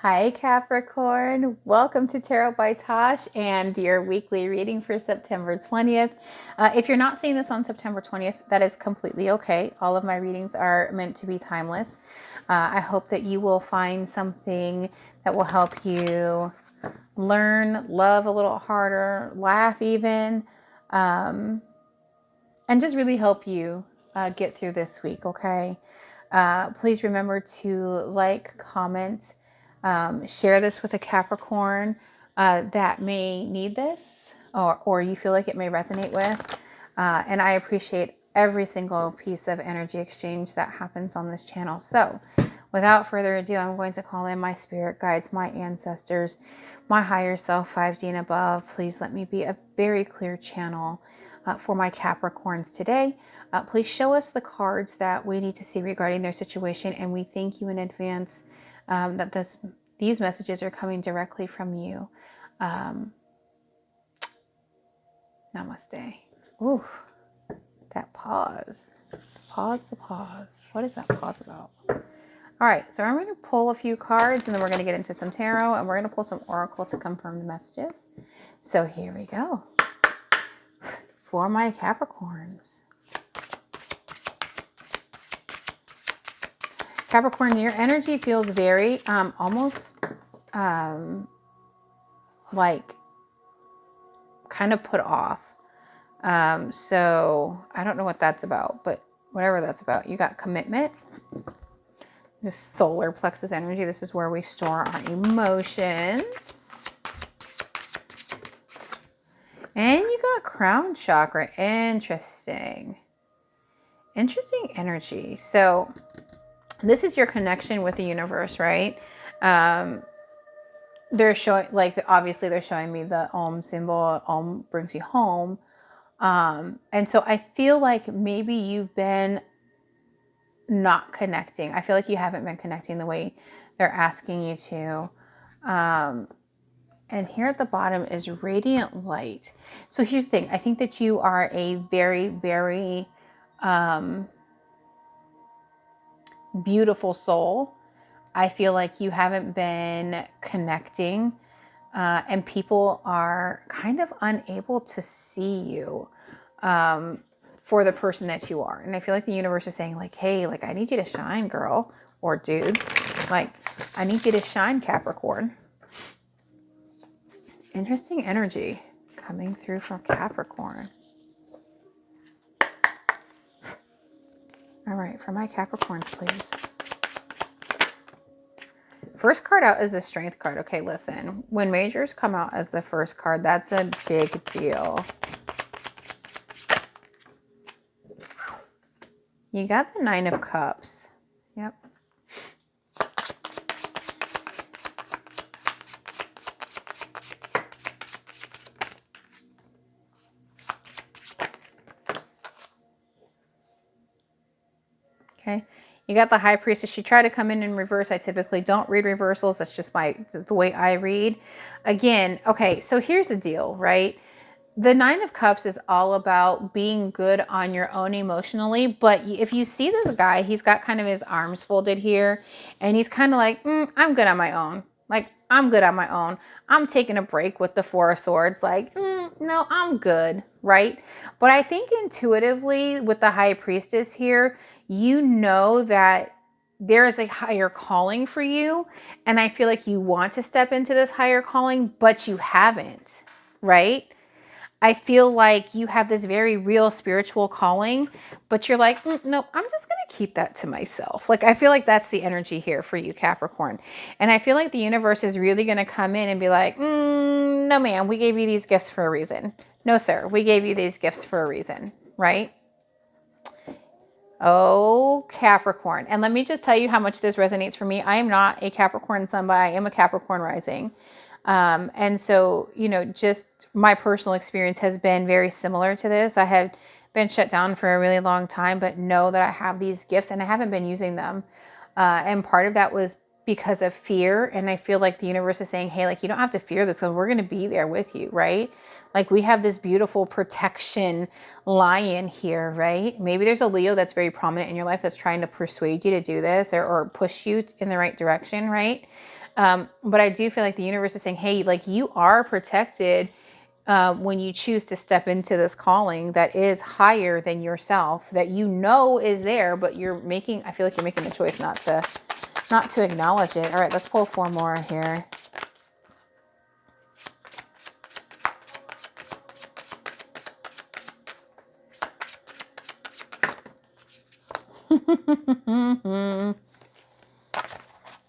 Hi Capricorn, welcome to Tarot by Tosh and your weekly reading for September 20th. If you're not seeing this on September 20th, that is completely okay. All of my readings are meant to be timeless. I hope that you will find something that will help you learn, love a little harder, laugh even, and just really help you get through this week, okay? Please remember to like, comment, share this with a Capricorn that may need this or you feel like it may resonate with. And I appreciate every single piece of energy exchange that happens on this channel. So without further ado, I'm going to call in my spirit guides, my ancestors, my higher self, 5D and above. Please let me be a very clear channel for my Capricorns today. Please show us the cards that we need to see regarding their situation, and we thank you in advance that these messages are coming directly from you. Namaste. Ooh, that pause. The pause. What is that pause about? All right, so I'm going to pull a few cards, and then we're going to get into some tarot, and we're going to pull some oracle to confirm the messages. So here we go. For my Capricorns. Capricorn, your energy feels very almost like kind of put off. So I don't know what that's about, but whatever that's about, you got commitment. This solar plexus energy. This is where we store our emotions. And you got crown chakra. Interesting energy. So this is your connection with the universe, right? They're showing, like, obviously they're showing me the Om symbol. Om brings you home. And so I feel like maybe you've been not connecting. I feel like you haven't been connecting the way they're asking you to. And here at the bottom is radiant light. So here's the thing. I think that you are a very, very beautiful soul. I feel like you haven't been connecting, and people are kind of unable to see you for the person that you are. And I feel like the universe is saying, like, hey, like, I need you to shine, girl or dude. Like, I need you to shine, Capricorn. Interesting energy coming through from Capricorn. All right, for my Capricorns, please. First card out is the Strength card. Okay, listen. When majors come out as the first card, that's a big deal. You got the Nine of Cups. Yep. Okay. You got the High Priestess. She tried to come in reverse. I typically don't read reversals. That's just the way I read. Again, okay, so here's the deal, right? The Nine of Cups is all about being good on your own emotionally. But if you see this guy, he's got kind of his arms folded here. And he's kind of like, I'm good on my own. Like, I'm good on my own. I'm taking a break with the Four of Swords. Like, no, I'm good, right? But I think intuitively with the High Priestess here, you know that there is a higher calling for you. And I feel like you want to step into this higher calling, but you haven't, right? I feel like you have this very real spiritual calling, but you're like, no, I'm just going to keep that to myself. Like, I feel like that's the energy here for you, Capricorn. And I feel like the universe is really going to come in and be like, no, ma'am, we gave you these gifts for a reason. No, sir, we gave you these gifts for a reason, right? Oh, Capricorn. And let me just tell you how much this resonates for me. I am not a Capricorn sun, but I am a Capricorn rising. And so, you know, just my personal experience has been very similar to this. I have been shut down for a really long time, but know that I have these gifts and I haven't been using them. And part of that was because of fear. And I feel like the universe is saying, hey, like, you don't have to fear this because we're going to be there with you, right? Like, we have this beautiful protection lion here, right? Maybe there's a Leo that's very prominent in your life that's trying to persuade you to do this or push you in the right direction, right? But I do feel like the universe is saying, hey, like you are protected when you choose to step into this calling that is higher than yourself, that you know is there, but I feel like you're making the choice not to acknowledge it. All right, let's pull 4 more here.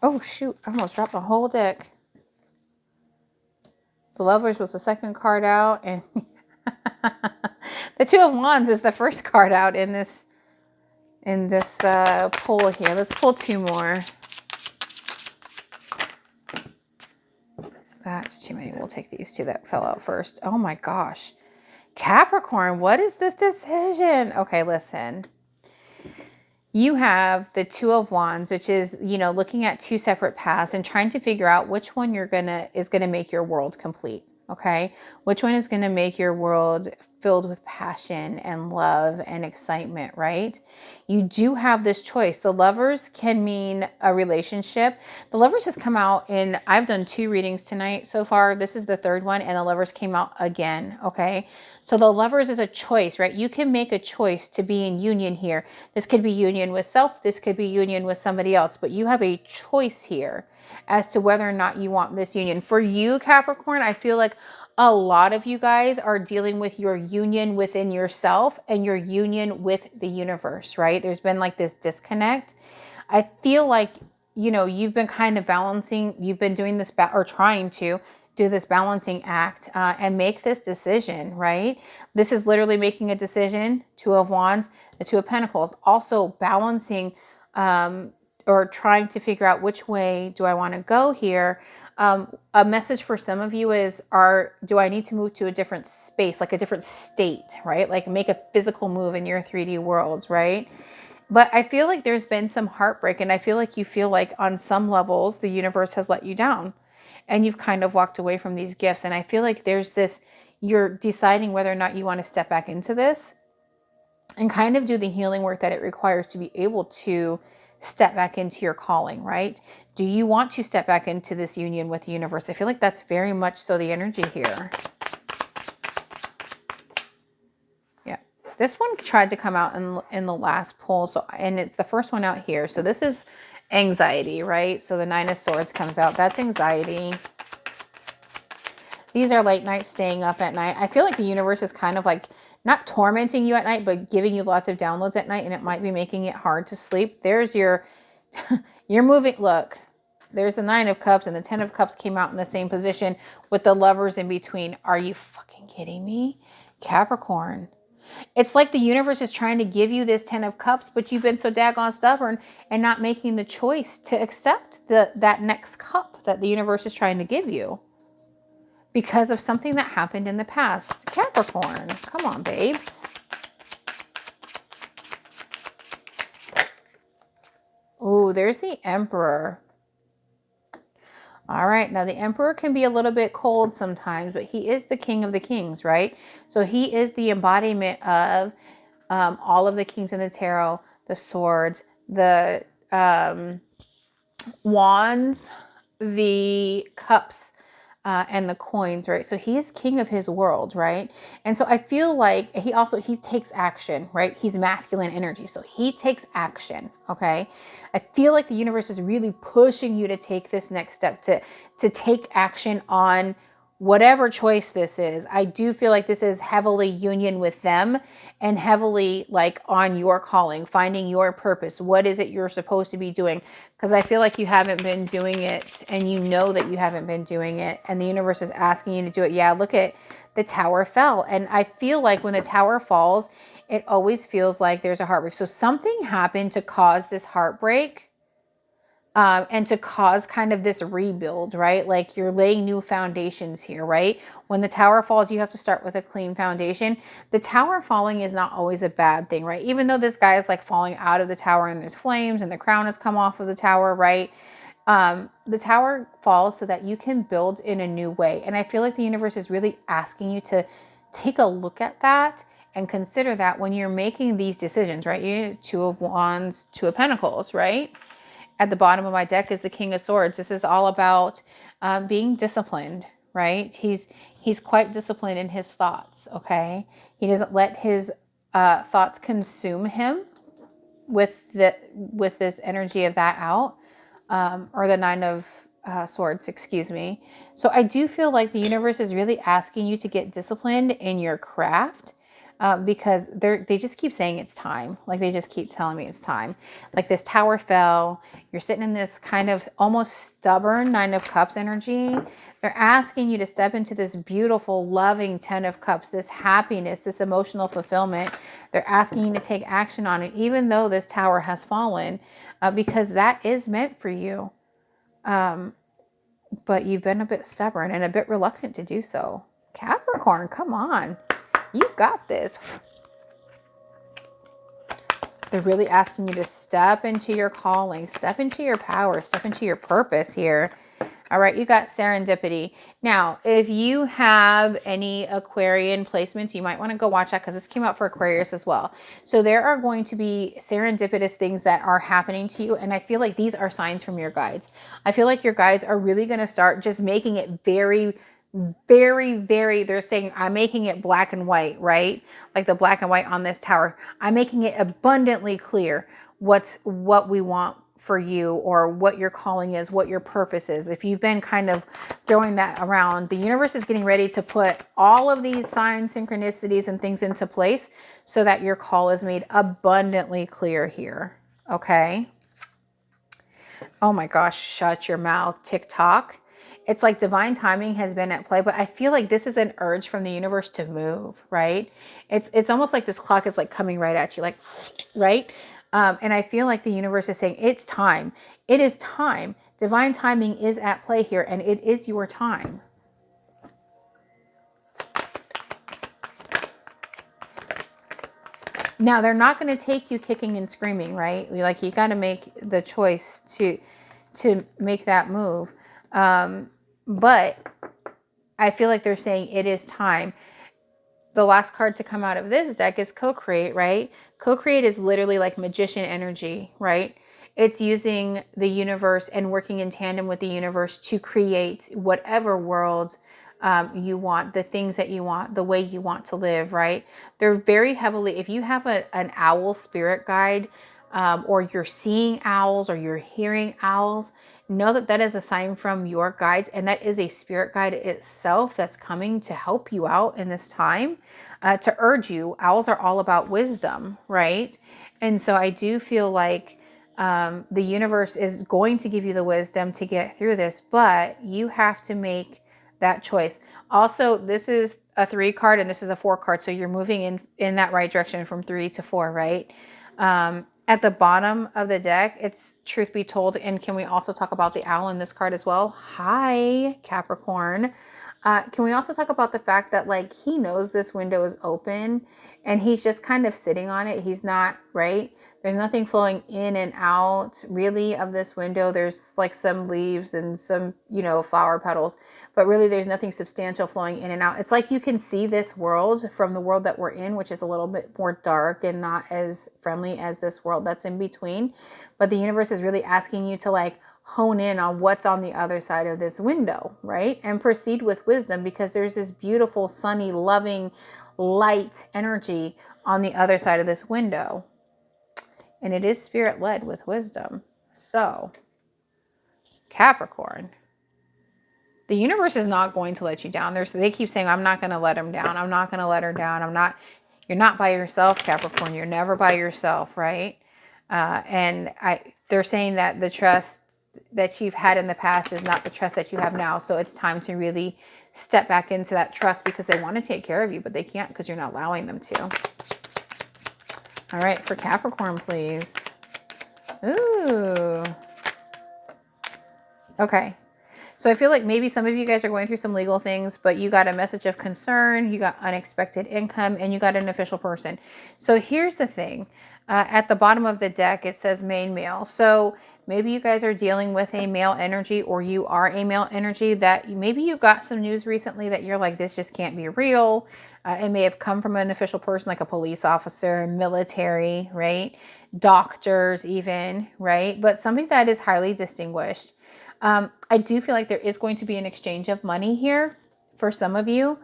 Oh shoot, I almost dropped the whole deck. The Lovers was the second card out, and the Two of Wands is the first card out in this pull here. Let's pull 2 more. That's too many. We'll take these 2 that fell out first. Oh my gosh. Capricorn, what is this decision? Okay, listen. You have the 2 of Wands, which is, looking at 2 separate paths and trying to figure out which one is going to make your world complete. Okay. Which one is going to make your world filled with passion and love and excitement, right? You do have this choice. The Lovers can mean a relationship. The Lovers has come out I've done 2 readings tonight so far. This is the 3rd one, and the Lovers came out again. Okay. So the Lovers is a choice, right? You can make a choice to be in union here. This could be union with self. This could be union with somebody else, but you have a choice here as to whether or not you want this union. For you, Capricorn, I feel like a lot of you guys are dealing with your union within yourself and your union with the universe, right? There's been like this disconnect. I feel like, you've been kind of balancing, you've been doing this or trying to do this balancing act and make this decision, right? This is literally making a decision. 2 of Wands, the 2 of Pentacles, also balancing or trying to figure out which way do I want to go here. A message for some of you is, do I need to move to a different space, like a different state, right? Like make a physical move in your 3D worlds, right? But I feel like there's been some heartbreak, and I feel like you feel like on some levels the universe has let you down and you've kind of walked away from these gifts. And I feel like there's this, you're deciding whether or not you want to step back into this and kind of do the healing work that it requires to be able to step back into your calling, right? Do you want to step back into this union with the universe? I feel like that's very much so the energy here. Yeah. This one tried to come out in the last pull. And it's the first one out here. So this is anxiety, right? So the 9 of Swords comes out. That's anxiety. These are late nights, staying up at night. I feel like the universe is kind of like not tormenting you at night, but giving you lots of downloads at night, and it might be making it hard to sleep. There's you're moving. Look, there's the 9 of Cups, and the 10 of Cups came out in the same position with the Lovers in between. Are you fucking kidding me? Capricorn. It's like the universe is trying to give you this 10 of Cups, but you've been so daggone stubborn and not making the choice to accept that next cup that the universe is trying to give you because of something that happened in the past. Capricorn, come on, babes. Oh, there's the Emperor. All right, now the Emperor can be a little bit cold sometimes, but he is the King of the Kings, right? So he is the embodiment of all of the kings in the tarot, the swords, the wands, the cups, and the coins, right? So he is king of his world, right? And so I feel like he takes action, right? He's masculine energy. So he takes action, okay? I feel like the universe is really pushing you to take this next step, to take action on whatever choice this is. I do feel like this is heavily union with them and heavily like on your calling, finding your purpose. What is it you're supposed to be doing? Because I feel like you haven't been doing it, and you know that you haven't been doing it, and the universe is asking you to do it. Yeah, look at the tower fell. And I feel like when the tower falls, it always feels like there's a heartbreak. So something happened to cause this heartbreak. And to cause kind of this rebuild, right? Like you're laying new foundations here, right? When the tower falls, you have to start with a clean foundation. The tower falling is not always a bad thing, right? Even though this guy is like falling out of the tower and there's flames and the crown has come off of the tower, right? The tower falls so that you can build in a new way. And I feel like the universe is really asking you to take a look at that and consider that when you're making these decisions, right? You need 2 of Wands, 2 of Pentacles, right? at the bottom of my deck is the King of Swords. This is all about being disciplined, right? He's quite disciplined in his thoughts, okay? He doesn't let his thoughts consume him with this energy of that out, or the Nine of Swords, excuse me. So I do feel like the universe is really asking you to get disciplined in your craft, because they just keep saying it's time. Like they just keep telling me it's time. Like this tower fell. You're sitting in this kind of almost stubborn Nine of Cups energy. They're asking you to step into this beautiful, loving Ten of Cups, this happiness, this emotional fulfillment. They're asking you to take action on it, even though this tower has fallen, because that is meant for you. But you've been a bit stubborn and a bit reluctant to do so. Capricorn, come on. You got this. They're really asking you to step into your calling, step into your power, step into your purpose here. All right, you got serendipity. Now, if you have any Aquarian placements, you might want to go watch that because this came out for Aquarius as well. So there are going to be serendipitous things that are happening to you. And I feel like these are signs from your guides. I feel like your guides are really going to start just making it very, they're saying, I'm making it black and white, right? Like the black and white on this tower. I'm making it abundantly clear what we want for you, or what your calling is, what your purpose is. If you've been kind of throwing that around, the universe is getting ready to put all of these signs, synchronicities, and things into place so that your call is made abundantly clear here. Okay. Oh my gosh, shut your mouth, TikTok. It's like divine timing has been at play, but I feel like this is an urge from the universe to move, right? It's almost like this clock is like coming right at you, like, right? And I feel like the universe is saying, it's time. It is time. Divine timing is at play here, and it is your time. Now, they're not going to take you kicking and screaming, right? Like, you got to make the choice to make that move. But I feel like they're saying it is time. The last card to come out of this deck is co-create, right? Co-create is literally like magician energy, right? It's using the universe and working in tandem with the universe to create whatever world you want, the things that you want, the way you want to live, right? They're very heavily, if you have an owl spirit guide, or you're seeing owls or you're hearing owls, know that that is a sign from your guides, and that is a spirit guide itself that's coming to help you out in this time, to urge you. Owls are all about wisdom, right? And so I do feel like the universe is going to give you the wisdom to get through this, but you have to make that choice. Also, this is a 3 card and this is a 4 card, so you're moving in that right direction from 3 to 4, right? At the bottom of the deck, it's truth be told. And can we also talk about the owl in this card as well? Hi, Capricorn. Can we also talk about the fact that like he knows this window is open and he's just kind of sitting on it. He's not, right? There's nothing flowing in and out really of this window. There's like some leaves and some, flower petals, but really there's nothing substantial flowing in and out. It's like you can see this world from the world that we're in, which is a little bit more dark and not as friendly as this world that's in between. But the universe is really asking you to like hone in on what's on the other side of this window, right? And proceed with wisdom, because there's this beautiful, sunny, loving, light energy on the other side of this window. And it is spirit led with wisdom. So, Capricorn, the universe is not going to let you down. They keep saying, I'm not going to let him down. I'm not going to let her down. You're not by yourself, Capricorn. You're never by yourself, right? They're saying that the trust that you've had in the past is not the trust that you have now. So it's time to really step back into that trust, because they want to take care of you, but they can't because you're not allowing them to. All right, for Capricorn, please. Ooh. Okay. So I feel like maybe some of you guys are going through some legal things, but you got a message of concern, you got unexpected income, and you got an official person. So here's the thing. At the bottom of the deck, it says main male. So maybe you guys are dealing with a male energy, or you are a male energy that maybe you got some news recently that you're like, this just can't be real. It may have come from an official person like a police officer, military, right? Doctors even, right? But somebody that is highly distinguished. I do feel like there is going to be an exchange of money here for some of you.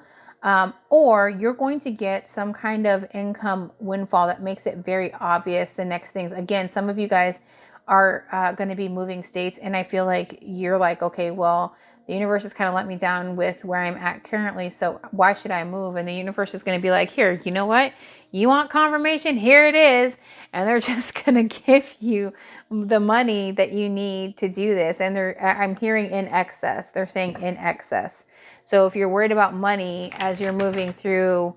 Or you're going to get some kind of income windfall that makes it very obvious the next things. Again, some of you guys are going to be moving states, and I feel like you're like, okay, well, the universe has kind of let me down with where I'm at currently, so why should I move? And the universe is going to be like, here, you know what? You want confirmation? Here it is. And they're just going to give you the money that you need to do this. And I'm hearing in excess. They're saying in excess. So if you're worried about money as you're moving through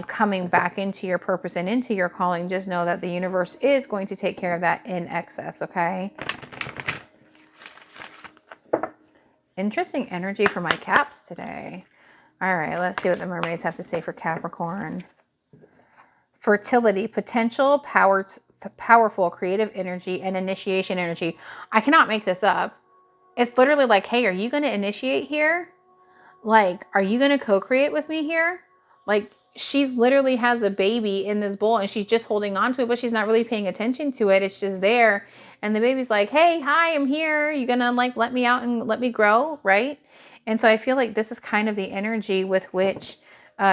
coming back into your purpose and into your calling, just know that the universe is going to take care of that in excess, okay? Interesting energy for my caps today. All right, let's see what the mermaids have to say for Capricorn. Fertility, potential, powerful, creative energy, and initiation energy. I cannot make this up. It's literally like, hey, are you going to initiate here? Like, are you going to co-create with me here? Like, she's literally has a baby in this bowl and she's just holding on to it, but she's not really paying attention to it. It's just there. And the baby's like, hey, hi, I'm here. You going to like let me out and let me grow, right? And so I feel like this is kind of the energy with which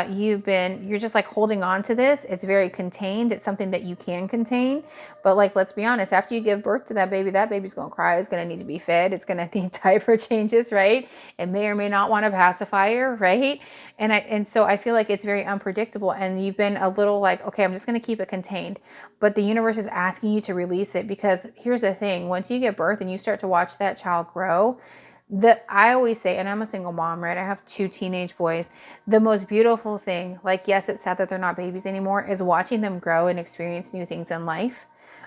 you're just like holding on to this. It's very contained. It's something that you can contain. But like, let's be honest, after you give birth to that baby's going to cry. It's going to need to be fed. It's going to need diaper changes, right? It may or may not want a pacifier, right? And so I feel like it's very unpredictable. And you've been a little like, okay, I'm just going to keep it contained. But the universe is asking you to release it, because here's the thing. Once you give birth and you start to watch that child grow, I always say, and I'm a single mom, right? I have 2 teenage boys. The most beautiful thing, like, yes, it's sad that they're not babies anymore, is watching them grow and experience new things in life.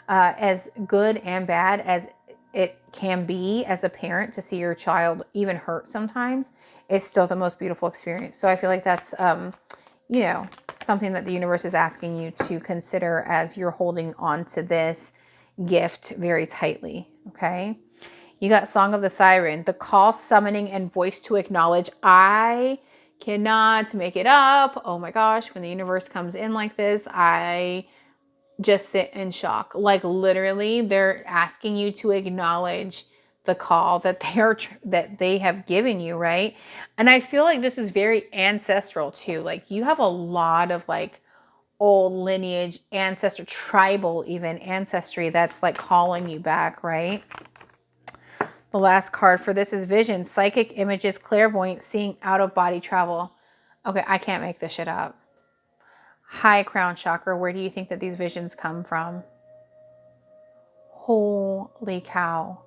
As good and bad as it can be as a parent to see your child even hurt sometimes, it's still the most beautiful experience. So I feel like that's, something that the universe is asking you to consider as you're holding on to this gift very tightly. Okay. You got Song of the Siren, the call, summoning, and voice to acknowledge. I cannot make it up. Oh my gosh, when the universe comes in like this, I just sit in shock. Like, literally, they're asking you to acknowledge the call that they have given you, right? And I feel like this is very ancestral too. Like, you have a lot of like old lineage, ancestor, tribal even ancestry that's like calling you back, right? The last card for this is vision, psychic images, clairvoyant, seeing, out of body travel. Okay, I can't make this shit up. High crown chakra, where do you think that these visions come from? Holy cow.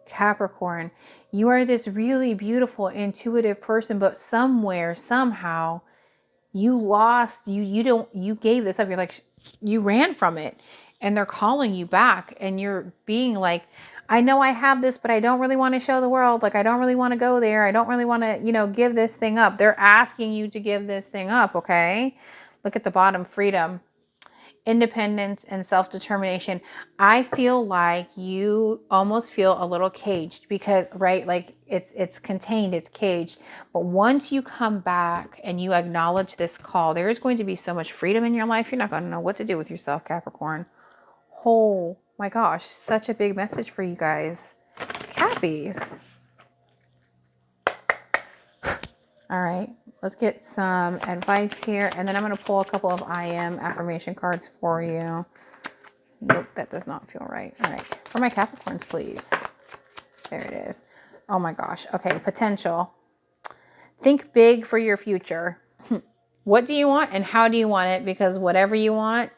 Capricorn, you are this really beautiful, intuitive person, but somewhere, somehow, you lost, you gave this up. You're like, you ran from it, and they're calling you back, and you're being like, I know I have this, but I don't really want to show the world. Like, I don't really want to go there. I don't really want to, give this thing up. They're asking you to give this thing up. Okay. Look at the bottom, freedom, independence, and self-determination. I feel like you almost feel a little caged because, right, like it's contained, it's caged. But once you come back and you acknowledge this call, there is going to be so much freedom in your life. You're not going to know what to do with yourself, Capricorn. Oh my gosh, such a big message for you guys. Cappies. All right, let's get some advice here. And then I'm going to pull a couple of I am affirmation cards for you. Nope, that does not feel right. All right, for my Capricorns, please. There it is. Oh my gosh. Okay, potential. Think big for your future. What do you want and how do you want it? Because whatever you want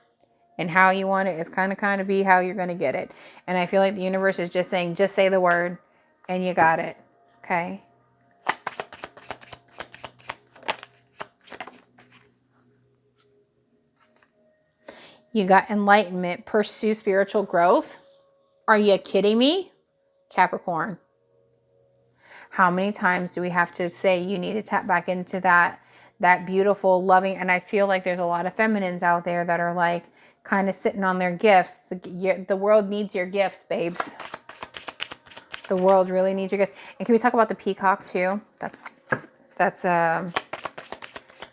and how you want it is kind of be how you're going to get it. And I feel like the universe is just saying, just say the word and you got it. Okay. You got enlightenment, pursue spiritual growth. Are you kidding me? Capricorn. How many times do we have to say you need to tap back into that beautiful, loving, and I feel like there's a lot of feminines out there that are like kind of sitting on their gifts. The world needs your gifts, babes. The world really needs your gifts. And can we talk about the peacock too? That's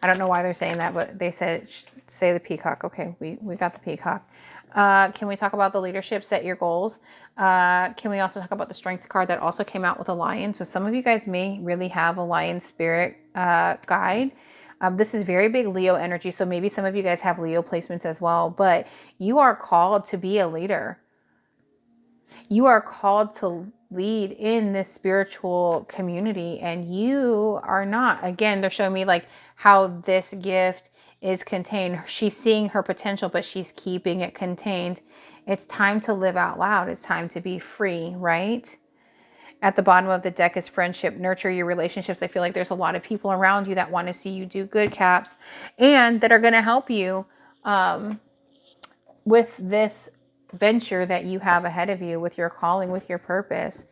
I don't know why they're saying that, but they said, say the peacock. Okay, we got the peacock. Can we talk about the leadership, set your goals? Can we also talk about the strength card that also came out with a lion? So some of you guys may really have a lion spirit guide. This is very big Leo energy. So maybe some of you guys have Leo placements as well, but you are called to be a leader. You are called to lead in this spiritual community, and you are not. Again, they're showing me like how this gift is contained. She's seeing her potential, but she's keeping it contained. It's time to live out loud. It's time to be free, right? At the bottom of the deck is friendship. Nurture your relationships. I feel like there's a lot of people around you that want to see you do good, Caps, and that are going to help you with this venture that you have ahead of you, with your calling, with your purpose.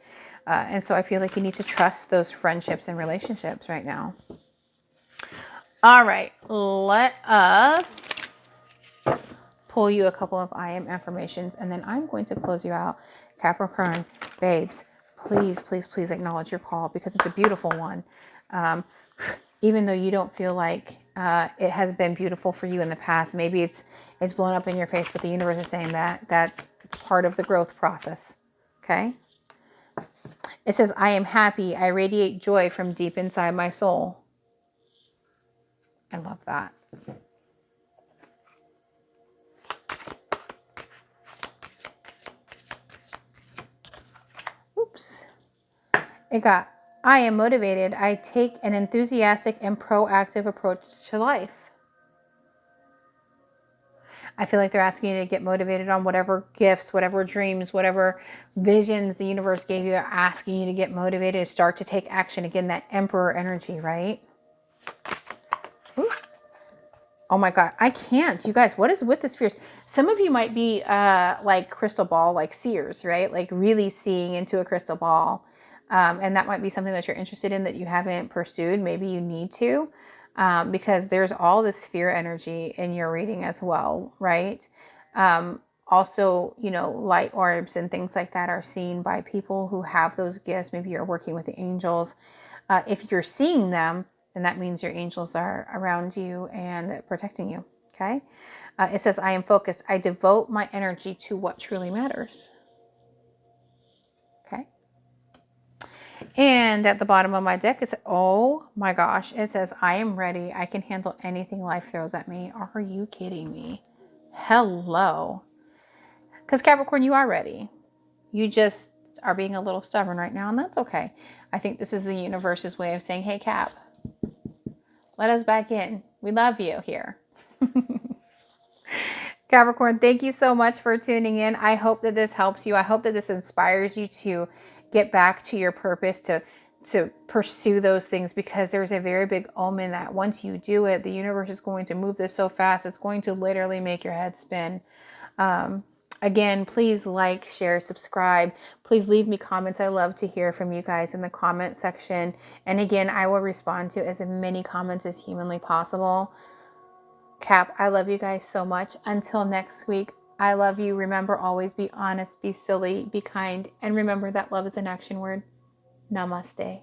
And so I feel like you need to trust those friendships and relationships right now. All right, let us pull you a couple of I am affirmations, and then I'm going to close you out. Capricorn, babes, please, please, please acknowledge your call, because it's a beautiful one. Even though you don't feel like it has been beautiful for you in the past, maybe it's blown up in your face, but the universe is saying that it's part of the growth process. Okay. It says, I am happy. I radiate joy from deep inside my soul. I love that. Oops. It got, I am motivated. I take an enthusiastic and proactive approach to life. I feel like they're asking you to get motivated on whatever gifts, whatever dreams, whatever visions the universe gave you. They're asking you to get motivated, to start to take action. Again, that emperor energy, right? Ooh. Oh my God, I can't. You guys, what is with this fierce? Some of you might be like crystal ball, like seers, right? Like really seeing into a crystal ball. And that might be something that you're interested in that you haven't pursued. Maybe you need to. Because there's all this fear energy in your reading as well, right? Also, you know, light orbs and things like that are seen by people who have those gifts. Maybe you're working with the angels. If you're seeing them, then that means your angels are around you and protecting you, okay? It says, I am focused. I devote my energy to what truly matters. Okay. And at the bottom of my deck, it's, oh my gosh, it says, I am ready. I can handle anything life throws at me. Are you kidding me? Hello. Because Capricorn, you are ready. You just are being a little stubborn right now, and that's okay. I think this is the universe's way of saying, hey, Cap, let us back in. We love you here. Capricorn, thank you so much for tuning in. I hope that this helps you. I hope that this inspires you to get back to your purpose, to pursue those things, because there's a very big omen that once you do it, the universe is going to move this so fast, it's going to literally make your head spin. Again, please like, share, subscribe. Please leave me comments. I love to hear from you guys in the comment section. And again, I will respond to as many comments as humanly possible. Cap, I love you guys so much. Until next week, I love you. Remember, always be honest, be silly, be kind, and remember that love is an action word. Namaste.